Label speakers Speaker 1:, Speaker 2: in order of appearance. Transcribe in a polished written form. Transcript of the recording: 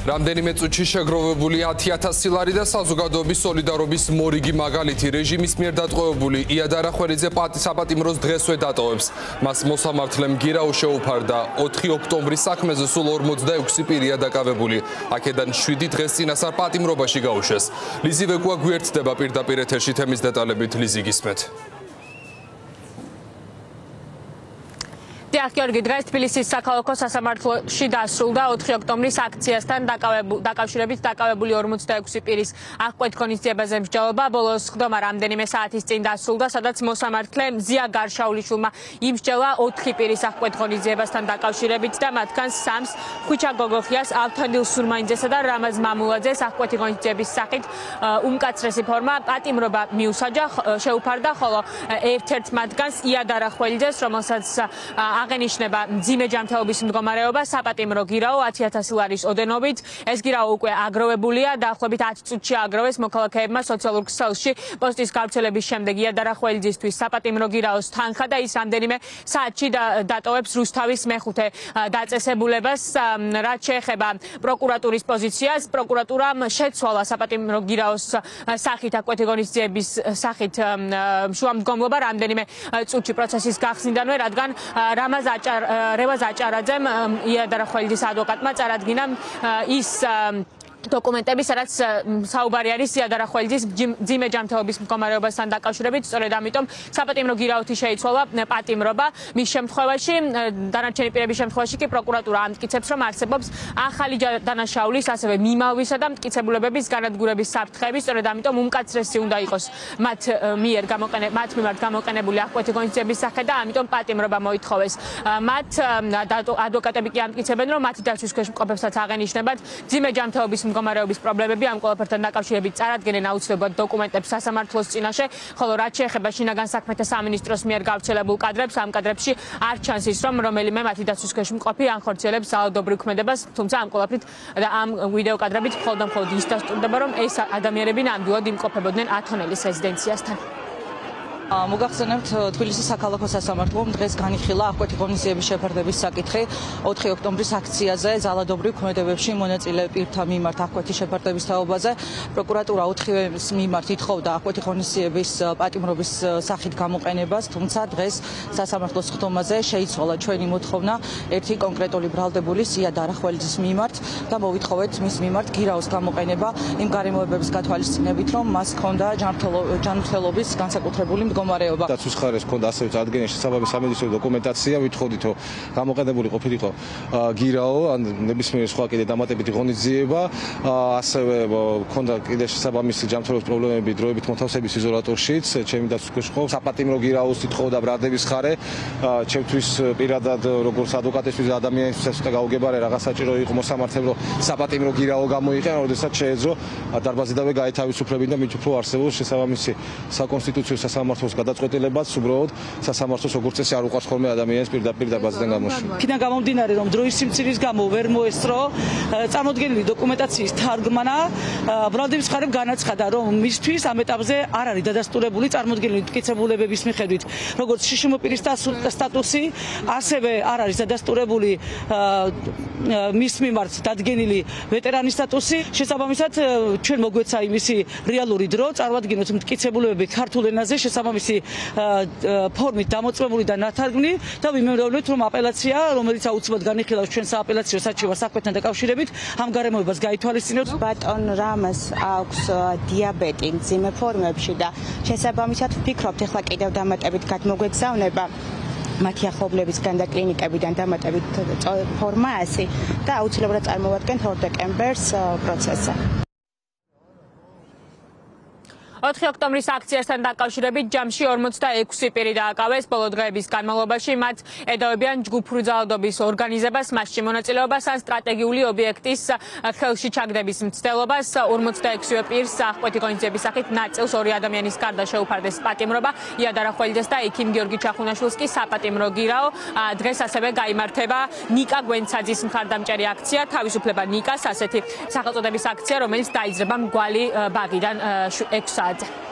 Speaker 1: რამდენიმე წუთში შეგროვებული 10,000 ლარი და საზოგადოების სოლიდარობის მორიგი მაგალითი რეჟიმის მიერ დატყვევებული იად არახველიძე საპატიმროს დღესვე დატოვებს. მას მოსამართლემ გირაო შეუფარდა 4 ოქტომბრის საქმეზე სულ 46 პირია დაკავებული. აქედან 7 დღეს წინასწარ პატიმრობაში გაუშვეს. ლიზი ვეკუა გვერდდება პირდაპირ ეთერში თემის დეტალებით. ლიზი გისმენთ.
Speaker 2: გიორგი, დღეს თბილისის საქალაქო სასამართლოში დასრულდა 4 ოქტომბრის აქციასთან დაკავშირებით დაკავებული 46 პირის აღკვეთ ღონისძიებაზე მსჯელობა. ბოლოს ხდომა რამდენიმე საათის წინ დასრულდა, სადაც მოსამართლემ ზია გარშაულიშვილმა იმსჯელა 4 პირის აღკვეთ ღონისძიებასთან დაკავშირებით და მათგან 3-ს ხვიჩა გოგოხიას, ავთანდილ სურმაინძესა და რამაზ მამულაძეს აღკვეთი ღონისძიების სახით უმკაცრესი ფორმა პატიმრობა მიუსაჯა, შეუფარდა, ხოლო ერთ-ერთ მათგანს იად არახველიძეს, რომელსაც აღენიშნება მძიმე ჯანმრთელობის მდგომარეობა, საპატიმრო გირაო 10,000 ლარის ოდენობით. ეს გირაო უკვე აგროვებულია, დაახლოებით 10 წუთში აგროვეს მოქალაქეებმა სოციალურ ქსელში პოსტის გავრცელების შემდეგ იად არახველიძისთვის საპატიმრო გირაოს თანხა და ის რამდენიმე საათში დატოვებს რუსთავის მეხუთე დაწესებულებას. რაც შეეხება პროკურატურის პოზიციას, პროკურატურამ შეცვალა საპატიმრო გირაოს სახით აღკვეთი ღონისძიების სახით შუამდგომლობა რამდენიმე წუთში პროცესის გახსნიდანვე, რადგან რევაზ აჭარაძემ იად არახველიძის ადვოკატმა წარადგინა ის დოკუმენტები, სადაც საუბარი არის იად არახველიძის მძიმე ჯანმრთელობის მდგომარეობასთან დაკავშირებით. სწორედ ამიტომ საპატიმრო გირაოთი შეიცვალა პატიმრობა. მის შემთხვევაში, დანარჩენი პირების შემთხვევაში კი პროკურატურა ამტკიცებს, რომ არსებობს ახალი დანაშაულის, ასევე მიმალვისა და მტკიცებულებების განადგურების საფრთხეები. სწორედ ამიტომ უმკაცრესი უნდა იყოს მათ მიმართ გამოყენებული აღკვეთი ღონისძიების სახე და ამიტომ პატიმრობა მოითხოვეს. მათ ადვოკატები კი ამტკიცებენ, რომ მათი დაცვის ქვეშ მყოფებსაც აღენიშნებათ მძიმე ჯანმრთელობის მდგომარეობის პრობლემები, ამ ყველაფერთან დაკავშირებით წარადგენენ აუცილებლად დოკუმენტებს სასამართლოს წინაშე, ხოლო რაც შეეხება შინაგან საქმეთა სამინისტროს მიერ გავრცელებულ კადრებს, ამ კადრებში არ ჩანს ის, რომ რომელიმე მათი დაცვის ქვეშ მყოფი ანხორციელებს ძალადობრივ ქმედებას, თუმცა ამ ყველაფრით და ამ ვიდეო კადრებით მხოლოდ ის დასტურდება, რომ ეს ადამიანები ნამდვილად იმყოფებოდნენ ათონელის რეზიდენციასთან.
Speaker 3: მოგახსენებთ, თბილისის საქალაქო სასამართლომ დღეს განიხილა აღკვეთი ღონისძიების შეფარდების საკითხი 4 ოქტომბრის აქციაზე ძალადობრივ ქმედებებში მონაწილე პირთა მიმართ აღკვეთი შეფარდების თაობაზე. პროკურატურა 4-ის მიმართ ითხოვდა აღკვეთი ღონისძიების პატიმრობის სახით გამოყენებას, თუმცა დღეს სასამართლოს ხდომაზე შეიცვალა ჩვენი მოთხოვნა ერთი კონკრეტული ბრალდებულის იად არახველიძის მიმართ და მოვითხოვეთ მის მიმართ გირაოს გამოყენება იმ გარემოებების გათვალისწინებით, რომ მას ჰქონდა ჯანმრთელობის განსაკუთრებული
Speaker 4: დაცვის ხარეს ჰქონდა ასევე წარდგენის შესაბამისი სამედიცინო დოკუმენტაცია, ვითხოვდითო გამოყენებული ყოფილიყო გირაო ან ნებისმიერი სხვა კიდე დამატებითი ღონისძიება, ასევე ჰქონდა კიდე შესაბამისი ჯანმრთელობის პრობლემები დროებით მოთავსების იზოლატორშიც, ჩემი დაცვის ქვეშ ხო საპატიმრო გირაოს ითხოვდა ბრალდების ხარე, ჩემთვის პირადად როგორც ადვოკატისთვის და ადამიანისთვის უნდა გაუგებარე რაღაც საჭირო იყო მოსამართლემ, რომ საპატიმრო გირაო გამოიყენა, როდესაც შეეძლო დარბაზიდანვე გაეთავისუფლებინა და მით უფრო არსებობს შესაბამისი საკონსტიტუციო სასამართლოს გადაწყვეტილებაც უბრალოდ სასამართლოს როგორც წესი არ უყვარს ხოლმე ადამიანს პირდაპირ დარბაზიდან გამოშვება.
Speaker 3: იქიდან გამომდინარე, რომ დროის სიმცირის გამო ვერ მოესწრო წარმოდგენილი დოკუმენტაციის თარგმანა, ბრალდების ხარემ განაცხადა, რომ მისთვის ამ ეტაპზე არ არის დადასტურებული წარმოდგენილი მტკიცებულებების მიხედვით, როგორც შიშიმო პირის სტატუსი, ასევე არ არის დადასტურებული მის მიმართ დადგენილი ვეტერანის სტატუსი. შესაბამისად, ჩვენ მოგვეცა იმისი რეალური დრო, წარმოადგინოთ მტკიცებულებები ქართულ ენაზე, შესაბამისი ფორმით დამოწმებული და ნათარგმნი და ვიმეორებთ, რომ აპელაცია, რომელიც აუცილებლად განიხილავს ჩვენ სააპელაციო საჩივარ საქმეთან დაკავშირებით, ამ გარემოებას გაითვალისწინებს.
Speaker 5: ბატონ რამას აქვს დიაბეტი მძიმე ფორმებში და შესაბამისად ვფიქრობთ, ეხლა კიდევ დამატებით გადმოგვეგზავნება მათი ახლობლებისგან და კლინიკებიდან დამატებით ფორმა 100 და აუცილებლად წარმოვადგენთ 2 დეკემბერს პროცესზე.
Speaker 2: 4 ოქტომბრის აქციასთან დაკავშირებით ჯამში 46 პირი დააკავეს. ბოლო დღეების განმავლობაში მათ ედავებიან ჯგუფური ძალადობის ორგანიზებას, მასში მონაწილეობას ან სტრატეგიული ობიექტის ხელში ჩაგდების მცდელობას. 46 პირს აღკვეთი ღონისძიების სახით ნაწილს 2 ადამიანის გარდა შეუფარდეს პატიმრობა. იად არახველიძეს და ექიმ გიორგი ჩახუნაშვილს კი საპატიმრო გირაო. დღეს ასევე გაიმართება ნიკა გვენცაძის მხარდამჭერი აქცია, თავისუფლება ნიკას, ასეთი სახელწოდების აქცია, რომელიც დაიძრება მრგვალი ბაგიდან 6 საათზე.